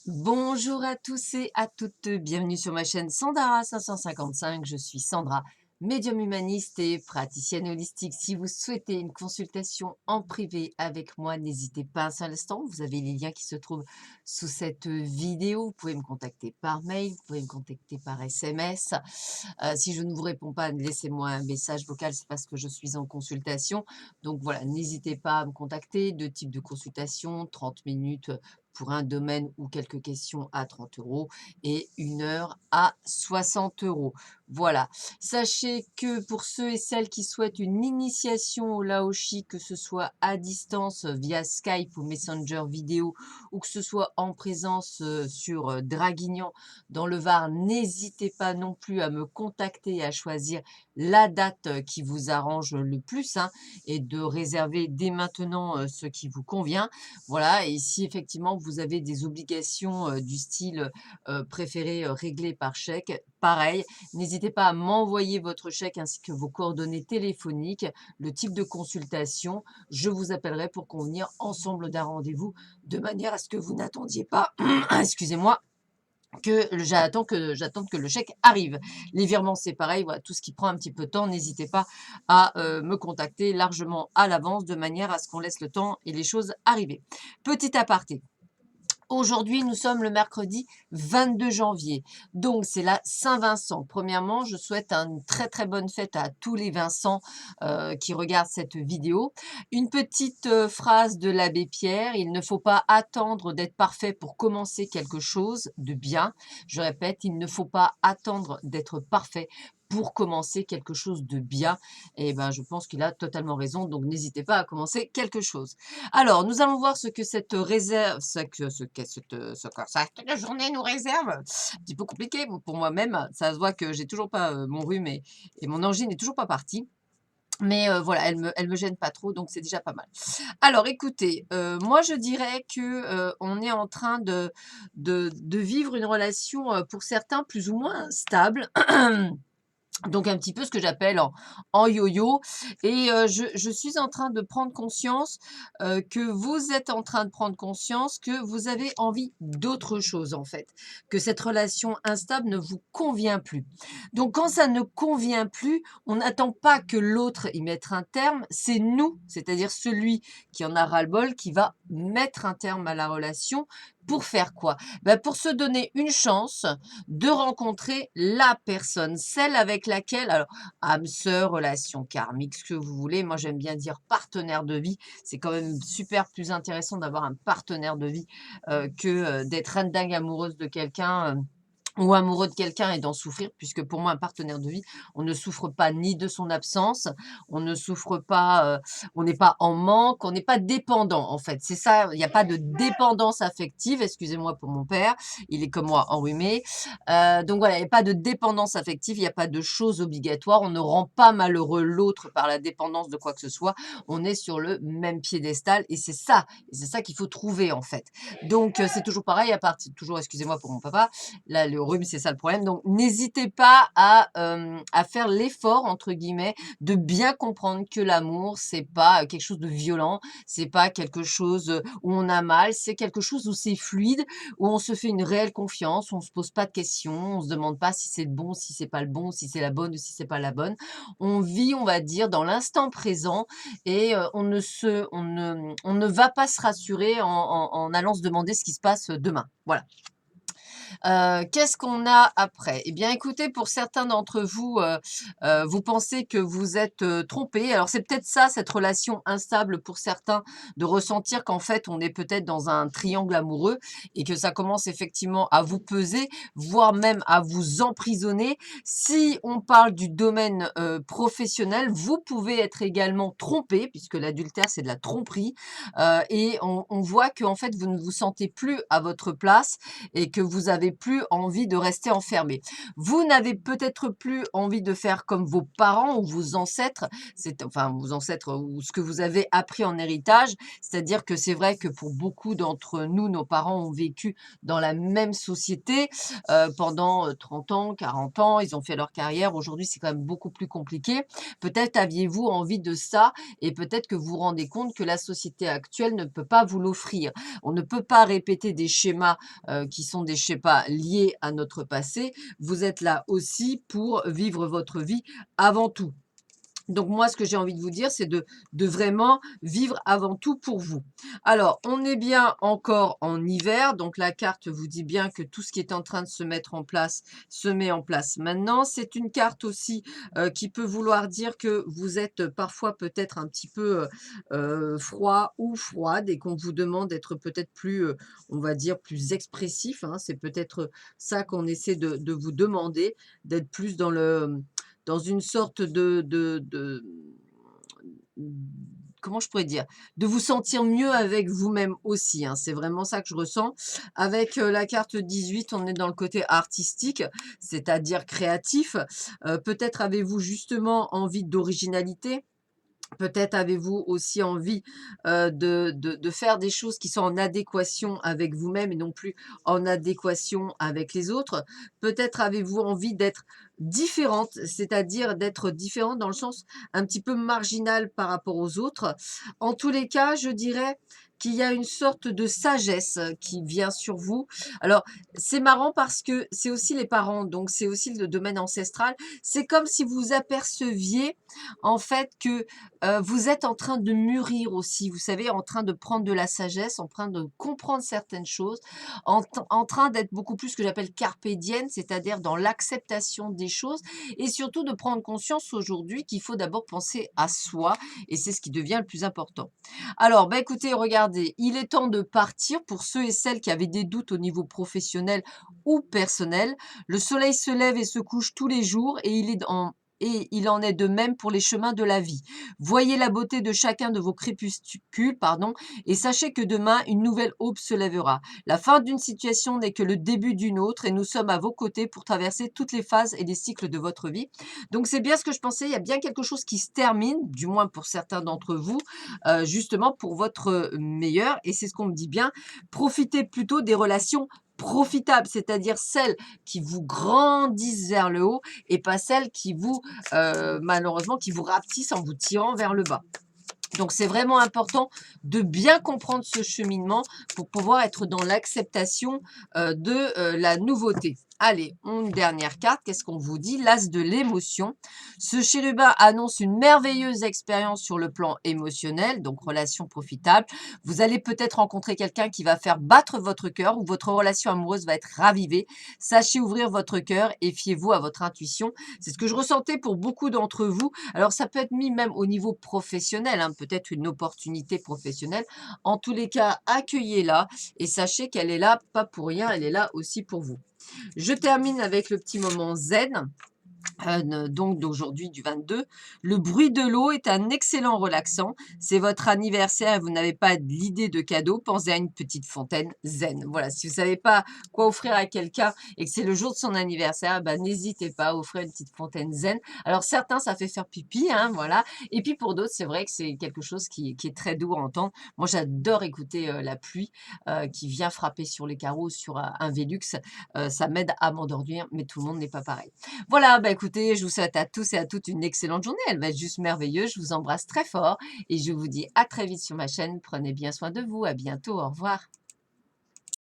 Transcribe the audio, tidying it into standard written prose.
Bonjour à tous et à toutes, bienvenue sur ma chaîne Sandara 555. Je suis Sandra, médium humaniste et praticienne holistique. Si vous souhaitez une consultation en privé avec moi, n'hésitez pas un seul instant. Vous avez les liens qui se trouvent sous cette vidéo. Vous pouvez me contacter par mail, vous pouvez me contacter par SMS. Si je ne vous réponds pas, laissez-moi un message vocal, c'est parce que je suis en consultation. Donc voilà, n'hésitez pas à me contacter. Deux types de consultations, 30 minutes pour un domaine ou quelques questions à 30 € et 1 heure à 60 €. Voilà. Sachez que pour ceux et celles qui souhaitent une initiation au Laoshi, que ce soit à distance via Skype ou Messenger vidéo, ou que ce soit en présence sur Draguignan dans le Var, n'hésitez pas non plus à me contacter et à choisir la date qui vous arrange le plus, hein, et de réserver dès maintenant ce qui vous convient. Voilà, et si effectivement vous avez des obligations du style préféré régler par chèque, pareil, n'hésitez pas à m'envoyer votre chèque ainsi que vos coordonnées téléphoniques, le type de consultation. Je vous appellerai pour convenir ensemble d'un rendez-vous de manière à ce que vous n'attendiez pas, excusez-moi, j'attende que le chèque arrive. Les virements, c'est pareil, voilà, tout ce qui prend un petit peu de temps, n'hésitez pas à me contacter largement à l'avance de manière à ce qu'on laisse le temps et les choses arriver. Petit aparté. Aujourd'hui, nous sommes le mercredi 22 janvier. Donc, c'est la Saint-Vincent. Premièrement, je souhaite une très très bonne fête à tous les Vincent qui regardent cette vidéo. Une petite phrase de l'abbé Pierre. Il ne faut pas attendre d'être parfait pour commencer quelque chose de bien. Je répète, il ne faut pas attendre d'être parfait pour commencer quelque chose de bien. Et ben, je pense qu'il a totalement raison. Donc, n'hésitez pas à commencer quelque chose. Alors, nous allons voir ce que cette réserve, cette journée nous réserve. Un petit peu compliqué pour moi-même. Ça se voit que j'ai toujours pas mon rhume et mon angine n'est toujours pas partie. Mais voilà, elle me gêne pas trop, donc c'est déjà pas mal. Alors, écoutez, moi je dirais que on est en train de vivre une relation pour certains plus ou moins stable. Donc un petit peu ce que j'appelle en yo-yo et je suis en train de prendre conscience, que vous êtes en train de prendre conscience que vous avez envie d'autre chose, en fait. Que cette relation instable ne vous convient plus. Donc quand ça ne convient plus, on n'attend pas que l'autre y mette un terme, c'est nous, c'est-à-dire celui qui en a ras-le-bol, qui va mettre un terme à la relation. Pour faire quoi? Bah, pour se donner une chance de rencontrer la personne, celle avec laquelle, alors âme sœur, relation karmique, ce que vous voulez, moi j'aime bien dire partenaire de vie, c'est quand même super plus intéressant d'avoir un partenaire de vie que d'être reine dingue amoureuse de quelqu'un. Ou amoureux de quelqu'un et d'en souffrir, puisque pour moi, un partenaire de vie, on ne souffre pas ni de son absence, on ne souffre pas, on n'est pas en manque, on n'est pas dépendant, en fait. C'est ça, il n'y a pas de dépendance affective, excusez-moi pour mon père, il est comme moi enrhumé. Donc voilà, il n'y a pas de dépendance affective, il n'y a pas de choses obligatoires, on ne rend pas malheureux l'autre par la dépendance de quoi que ce soit, on est sur le même piédestal et c'est ça qu'il faut trouver, en fait. Donc c'est toujours pareil, à partir, toujours, excusez-moi pour mon papa, là, le rhume, c'est ça le problème. Donc, n'hésitez pas à faire «l'effort» entre guillemets de bien comprendre que l'amour, c'est pas quelque chose de violent, c'est pas quelque chose où on a mal, c'est quelque chose où c'est fluide, où on se fait une réelle confiance, où on se pose pas de questions, on se demande pas si c'est le bon, si c'est pas le bon, si c'est la bonne ou si c'est pas la bonne. On vit, on va dire, dans l'instant présent et on ne va pas se rassurer en allant se demander ce qui se passe demain. Voilà. Qu'est-ce qu'on a après? Eh bien, écoutez, pour certains d'entre vous, vous pensez que vous êtes, trompés. Alors, c'est peut-être ça, cette relation instable pour certains, de ressentir qu'en fait, on est peut-être dans un triangle amoureux et que ça commence effectivement à vous peser, voire même à vous emprisonner. Si on parle du domaine, professionnel, vous pouvez être également trompé, puisque l'adultère, c'est de la tromperie, et on voit qu'en fait, vous ne vous sentez plus à votre place et que vous avez n'avez plus envie de rester enfermé. Vous n'avez peut-être plus envie de faire comme vos parents ou vos ancêtres, enfin vos ancêtres ou ce que vous avez appris en héritage. C'est-à-dire que c'est vrai que pour beaucoup d'entre nous, nos parents ont vécu dans la même société pendant 30 ans, 40 ans, ils ont fait leur carrière. Aujourd'hui, c'est quand même beaucoup plus compliqué. Peut-être aviez-vous envie de ça et peut-être que vous vous rendez compte que la société actuelle ne peut pas vous l'offrir. On ne peut pas répéter des schémas qui sont des schémas liés à notre passé. Vous êtes là aussi pour vivre votre vie avant tout. Donc moi, ce que j'ai envie de vous dire, c'est de vraiment vivre avant tout pour vous. Alors, on est bien encore en hiver, donc la carte vous dit bien que tout ce qui est en train de se mettre en place, se met en place maintenant. C'est une carte aussi qui peut vouloir dire que vous êtes parfois peut-être un petit peu froid ou froide et qu'on vous demande d'être peut-être plus, on va dire, plus expressif, hein. C'est peut-être ça qu'on essaie de vous demander, d'être plus dans une sorte comment je pourrais dire? De vous sentir mieux avec vous-même aussi, hein. C'est vraiment ça que je ressens. Avec, la carte 18, on est dans le côté artistique, c'est-à-dire créatif. Peut-être avez-vous justement envie d'originalité? Peut-être avez-vous aussi envie, de faire des choses qui sont en adéquation avec vous-même et non plus en adéquation avec les autres. Peut-être avez-vous envie d'être différente, c'est-à-dire d'être différente dans le sens un petit peu marginal par rapport aux autres. En tous les cas, je dirais qu'il y a une sorte de sagesse qui vient sur vous. Alors, c'est marrant parce que c'est aussi les parents, donc c'est aussi le domaine ancestral. C'est comme si vous aperceviez en fait que vous êtes en train de mûrir aussi, vous savez, en train de prendre de la sagesse, en train de comprendre certaines choses, en train d'être beaucoup plus ce que j'appelle carpe diem, c'est-à-dire dans l'acceptation des choses et surtout de prendre conscience aujourd'hui qu'il faut d'abord penser à soi et c'est ce qui devient le plus important. Alors, bah, écoutez, regardez, il est temps de partir pour ceux et celles qui avaient des doutes au niveau professionnel ou personnel. Le soleil se lève et se couche tous les jours et il en est de même pour les chemins de la vie. Voyez la beauté de chacun de vos crépuscules, pardon, et sachez que demain, une nouvelle aube se lèvera. La fin d'une situation n'est que le début d'une autre et nous sommes à vos côtés pour traverser toutes les phases et les cycles de votre vie. Donc, c'est bien ce que je pensais. Il y a bien quelque chose qui se termine, du moins pour certains d'entre vous, justement pour votre meilleur. Et c'est ce qu'on me dit bien. Profitez plutôt des relations profitables, c'est-à-dire celles qui vous grandissent vers le haut et pas celles qui vous, malheureusement, qui vous rapetissent en vous tirant vers le bas. Donc, c'est vraiment important de bien comprendre ce cheminement pour pouvoir être dans l'acceptation de la nouveauté. Allez, une dernière carte. Qu'est-ce qu'on vous dit? L'as de l'émotion. Ce chérubin annonce une merveilleuse expérience sur le plan émotionnel, donc relation profitable. Vous allez peut-être rencontrer quelqu'un qui va faire battre votre cœur ou votre relation amoureuse va être ravivée. Sachez ouvrir votre cœur et fiez-vous à votre intuition. C'est ce que je ressentais pour beaucoup d'entre vous. Alors, ça peut être mis même au niveau professionnel, hein, peut-être une opportunité professionnelle. En tous les cas, accueillez-la et sachez qu'elle est là, pas pour rien, elle est là aussi pour vous. Je termine avec le petit moment zen. Donc d'aujourd'hui du 22. Le bruit de l'eau est un excellent relaxant. C'est votre anniversaire et vous n'avez pas l'idée de cadeau. Pensez à une petite fontaine zen. Voilà, si vous ne savez pas quoi offrir à quelqu'un et que c'est le jour de son anniversaire, bah, n'hésitez pas à offrir une petite fontaine zen. Alors certains, ça fait faire pipi, hein, voilà. Et puis pour d'autres, c'est vrai que c'est quelque chose qui est très doux à entendre. Moi, j'adore écouter la pluie qui vient frapper sur les carreaux, sur un Velux. Ça m'aide à m'endormir, mais tout le monde n'est pas pareil. Voilà, bah écoutez, je vous souhaite à tous et à toutes une excellente journée. Elle va être juste merveilleuse. Je vous embrasse très fort et je vous dis à très vite sur ma chaîne. Prenez bien soin de vous. À bientôt. Au revoir.